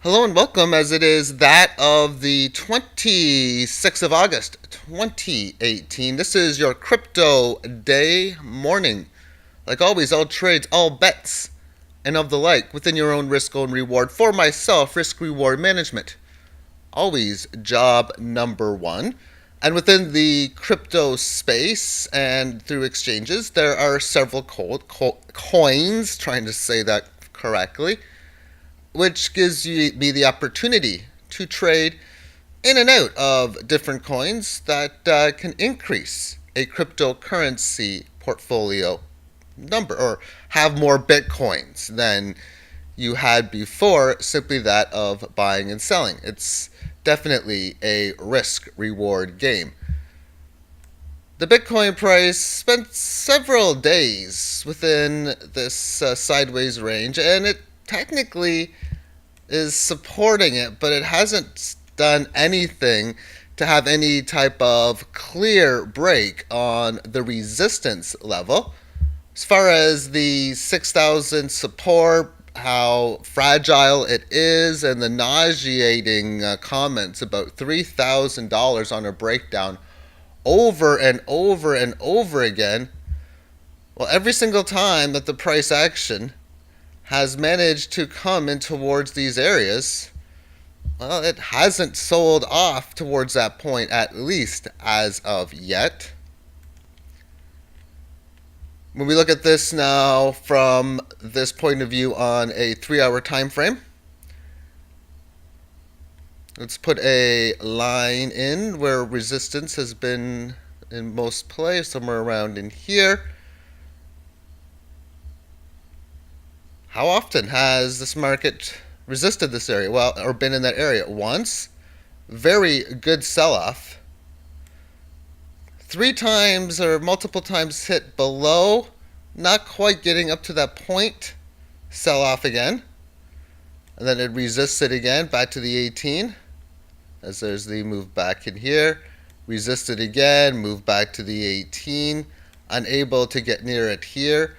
Hello and welcome, as it is that of the 26th of August, 2018. This is your crypto day morning. Like always, all trades, all bets, and of the like within your own risk and reward. For myself, risk reward management. Always job number one. And within the crypto space and through exchanges, there are several coins, trying to say that correctly, which gives me the opportunity to trade in and out of different coins that can increase a cryptocurrency portfolio number or have more bitcoins than you had before, simply that of buying and selling. It's definitely a risk reward game. The Bitcoin price spent several days within this sideways range, and it technically is supporting it, but it hasn't done anything to have any type of clear break on the resistance level. As far as the 6,000 support, how fragile it is, and the nauseating comments about $3,000 on a breakdown over and over and over again. Well, every single time that the price action has managed to come in towards these areas, well, it hasn't sold off towards that point, at least as of yet. When we look at this now from this point of view on a 3-hour time frame, let's put a line in where resistance has been in most play, somewhere around in here. How often has this market resisted this area? Well, or been in that area? Once. Very good sell-off. 3 times or multiple times hit below, not quite getting up to that point. Sell off again. And then it resists it again, back to the 18. As there's the move back in here. Resist it again, move back to the 18. Unable to get near it here.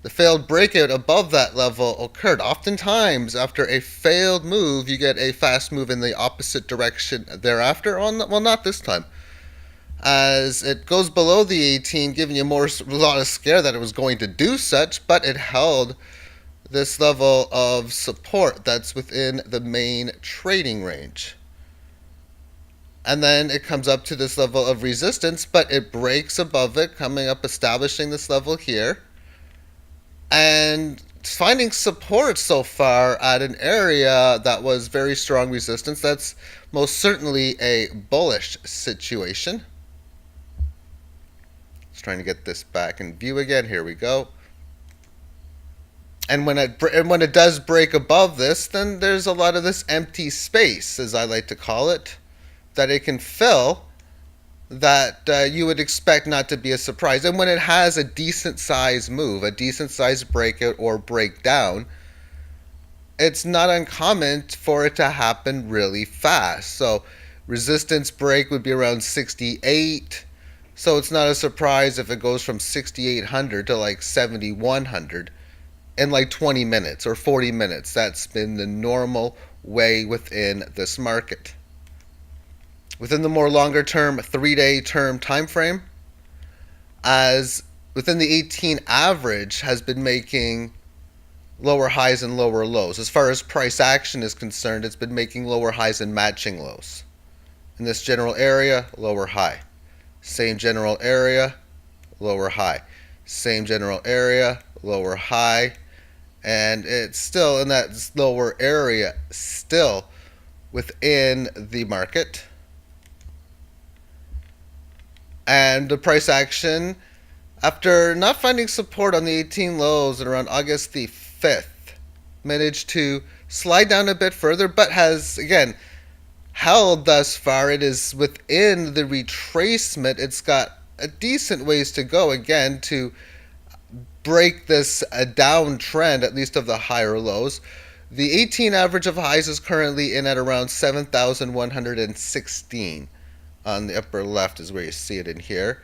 The failed breakout above that level occurred. Oftentimes, after a failed move, you get a fast move in the opposite direction thereafter. Well, not this time. As it goes below the 18, giving you a lot of scare that it was going to do such, but it held this level of support that's within the main trading range. And then it comes up to this level of resistance, but it breaks above it, coming up, establishing this level here. And finding support so far at an area that was very strong resistance. That's most certainly a bullish situation. Just trying to get this back in view again. Here we go. And when it does break above this, then there's a lot of this empty space, as I like to call it, that it can fill, that you would expect not to be a surprise. And when it has a decent size move, a decent size breakout or breakdown, it's not uncommon for it to happen really fast. So resistance break would be around 68. So it's not a surprise if it goes from 6,800 to like 7,100 in like 20 minutes or 40 minutes. That's been the normal way within this market. Within the more longer term 3-day term time frame, as within the 18 average has been making lower highs and lower lows. As far as price action is concerned, it's been making lower highs and matching lows. In this general area, lower high. Same general area, lower high. Same general area, lower high. And it's still in that lower area, still within the market. And the price action, after not finding support on the 18 lows at around August the 5th, managed to slide down a bit further, but has, again, held thus far. It is within the retracement. It's got a decent ways to go, again, to break this downtrend, at least of the higher lows. The 18 average of highs is currently in at around 7,116. On the upper left is where you see it in here.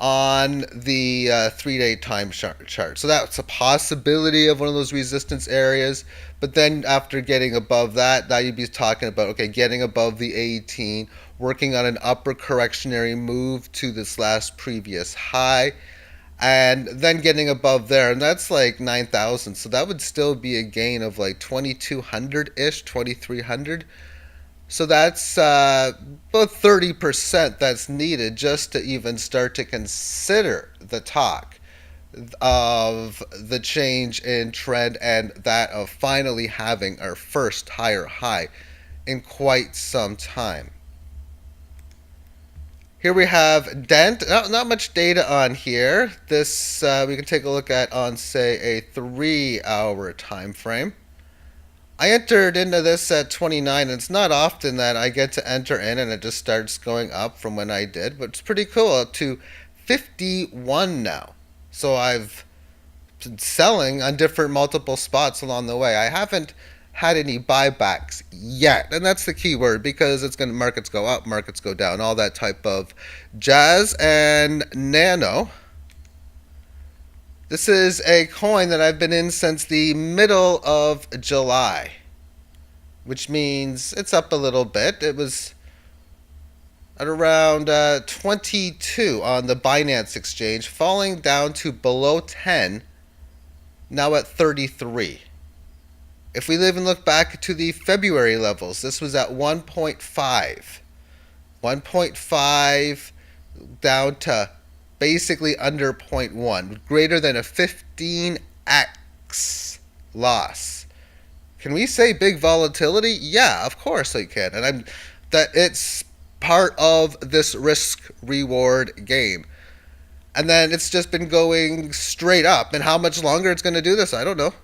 on the 3-day time chart. So that's a possibility of one of those resistance areas. But then after getting above that, now you'd be talking about, okay, getting above the 18, working on an upper correctionary move to this last previous high, and then getting above there, and that's like 9,000. So that would still be a gain of like 2,200-ish, 2,300. So that's about 30% that's needed just to even start to consider the talk of the change in trend and that of finally having our first higher high in quite some time. Here we have DENT. Not much data on here. This we can take a look at on, say, a 3-hour time frame. I entered into this at 29, and it's not often that I get to enter in and it just starts going up from when I did, but it's pretty cool, up to 51 now. So I've been selling on different multiple spots along the way. I haven't had any buybacks yet, and that's the key word, because it's going to, markets go up, markets go down, all that type of jazz. And NANO, this is a coin that I've been in since the middle of July, which means it's up a little bit. It was at around 22 on the Binance exchange, falling down to below 10, now at 33. If we even look back to the February levels, this was at 1.5. 1.5 down to basically under 0.1, greater than a 15x loss. Can we say big volatility? Yeah, of course I can. And that it's part of this risk reward game. And then it's just been going straight up. And how much longer it's going to do this, I don't know.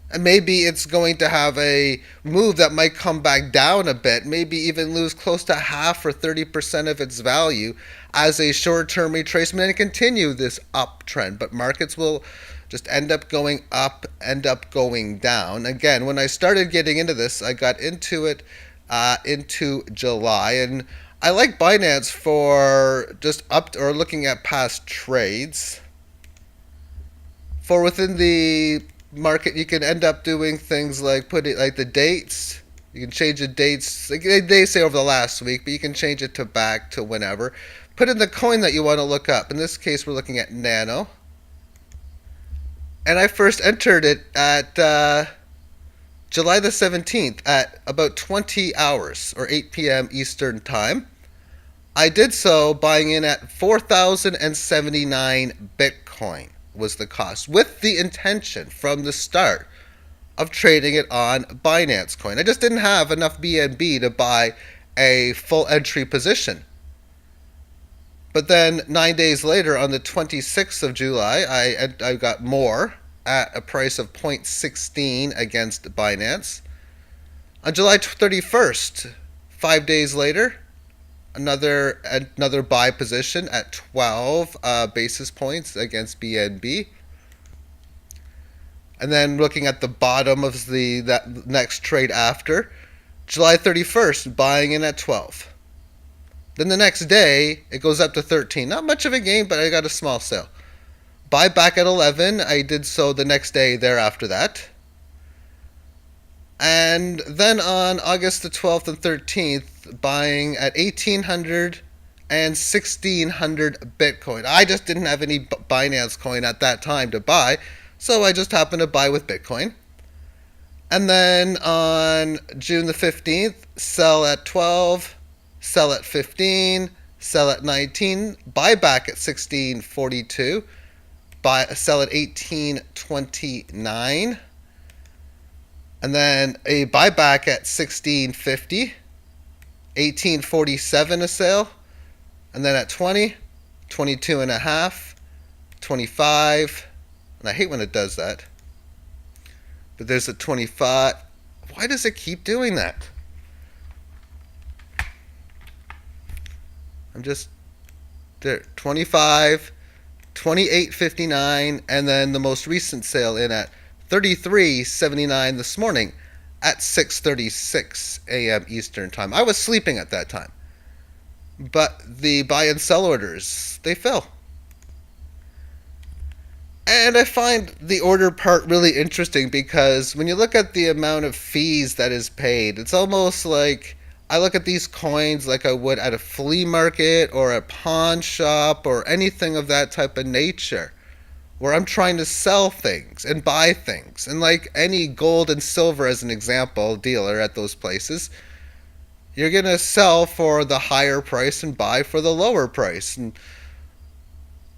And maybe it's going to have a move that might come back down a bit, maybe even lose close to half or 30% of its value as a short-term retracement and continue this uptrend. But markets will just end up going up, end up going down. Again, when I started getting into this, I got into it into July. And I like Binance for just up or looking at past trades. For within the market, you can end up doing things like put it like the dates. You can change the dates. Like they say over the last week, but you can change it to back to whenever. Put in the coin that you want to look up. In this case, we're looking at NANO. And I first entered it at July the 17th at about 20 hours or 8 p.m. Eastern Time. I did so buying in at 4,079 Bitcoin was the cost, with the intention from the start of trading it on Binance Coin. I just didn't have enough BNB to buy a full entry position. But then 9 days later, on the 26th of July, I got more at a price of 0.16 against Binance. On July 31st, 5 days later, another buy position at 12 basis points against BNB. And then looking at the bottom of that next trade after, July 31st, buying in at 12. Then the next day, it goes up to 13. Not much of a gain, but I got a small sale. Buy back at 11. I did so the next day thereafter that. And then on August the 12th and 13th, buying at 1,800 and 1,600 Bitcoin. I just didn't have any Binance coin at that time to buy, so I just happened to buy with Bitcoin. And then on June the 15th, sell at 12, sell at 15, sell at 19, buy back at 16.42, sell at 18.29. And then a buyback at 16.50, 18.47 a sale, and then at 20, 22 and a half, 25, and I hate when it does that. But there's a 25. Why does it keep doing that? I'm just there. 25, 28.59, and then the most recent sale in at 33.79 this morning at 6:36 a.m. Eastern Time. I was sleeping at that time. But the buy and sell orders, they fell. And I find the order part really interesting because when you look at the amount of fees that is paid, it's almost like I look at these coins like I would at a flea market or a pawn shop or anything of that type of nature, where I'm trying to sell things and buy things. And like any gold and silver, as an example, dealer at those places, you're going to sell for the higher price and buy for the lower price. And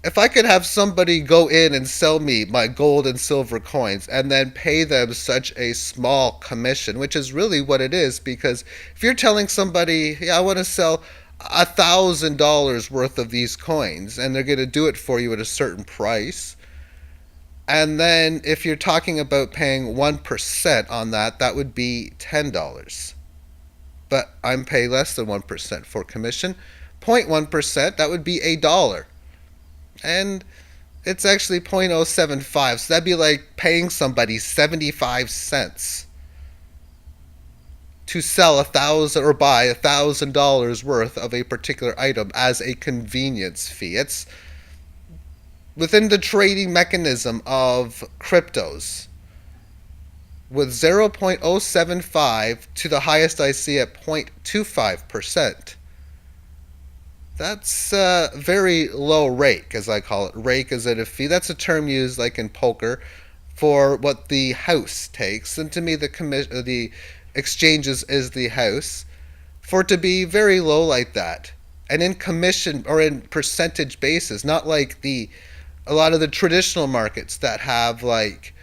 if I could have somebody go in and sell me my gold and silver coins and then pay them such a small commission, which is really what it is, because if you're telling somebody, yeah, I want to sell $1,000 worth of these coins, and they're going to do it for you at a certain price, and then if you're talking about paying 1% on that, that would be $10. But I'm paying less than 1% for commission. 0.1%, that would be $1. And it's actually 0.075, so that'd be like paying somebody 75 cents to sell 1,000 or buy $1,000 worth of a particular item as a convenience fee. It's within the trading mechanism of cryptos, with 0.075 to the highest I see at 0.25%. That's a very low rake, as I call it. Rake is at a fee. That's a term used, like in poker, for what the house takes. And to me, the exchanges is the house. For it to be very low like that, and in commission or in percentage basis, not like a lot of the traditional markets that have like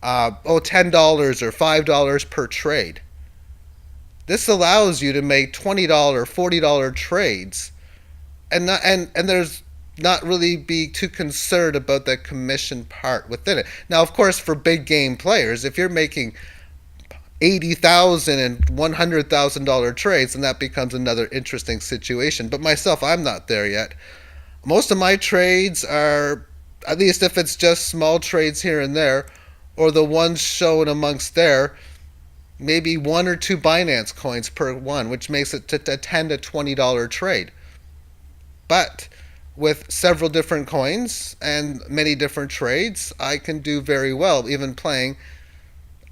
$10 or $5 per trade. This allows you to make $20, $40 trades, and there's not really be too concerned about the commission part within it. Now, of course, for big game players, if you're making $80,000 and $100,000 trades, then that becomes another interesting situation. But myself, I'm not there yet. Most of my trades are, at least if it's just small trades here and there, or the ones shown amongst there, maybe one or two Binance coins per one, which makes it a $10 to $20 trade. But with several different coins and many different trades, I can do very well, even playing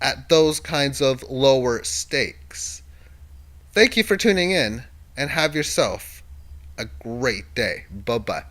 at those kinds of lower stakes. Thank you for tuning in, and have yourself a great day. Bye bye.